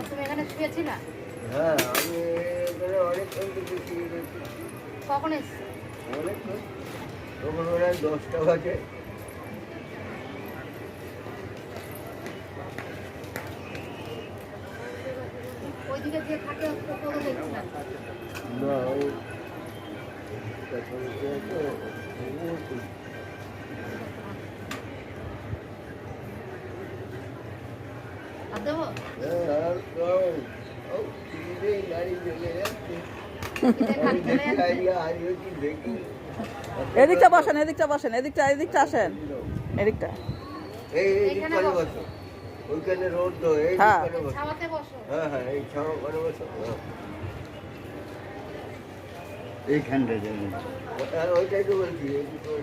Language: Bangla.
তুমি এখানে শুয়েছিলা? হ্যাঁ, আমি এখানে অনেকক্ষণ থেকে শুয়ে রয়েছি। কখন এসছো? অনেকক্ষণ, তখন ওরা 10টা বাজে। ওইদিকে যে থাকে ওকে দেখছিলাম। না, ওই তারপরে কি আছে, আর দেবো? আর কম। ও, খিদেই গাড়ি চলে যাচ্ছে। খিদে আমি খালি চলে দেখি যাচ্ছে। আজকে আজকে কি দেখি। এদিকটা বসেন, এদিকটা বসেন, এদিকটা আসেন, এদিকটা। এই দিক এইখানে করে বসো। বসো। ওইখানে রোড তো, এই দিক হ্যাঁ। করে বসো। ছাওয়াতে বসো। হ্যাঁ হ্যাঁ, এই ছাওয়া করে বসো। এইখানটা যেন, ওইটাই তো বলছি, এই দিক করে।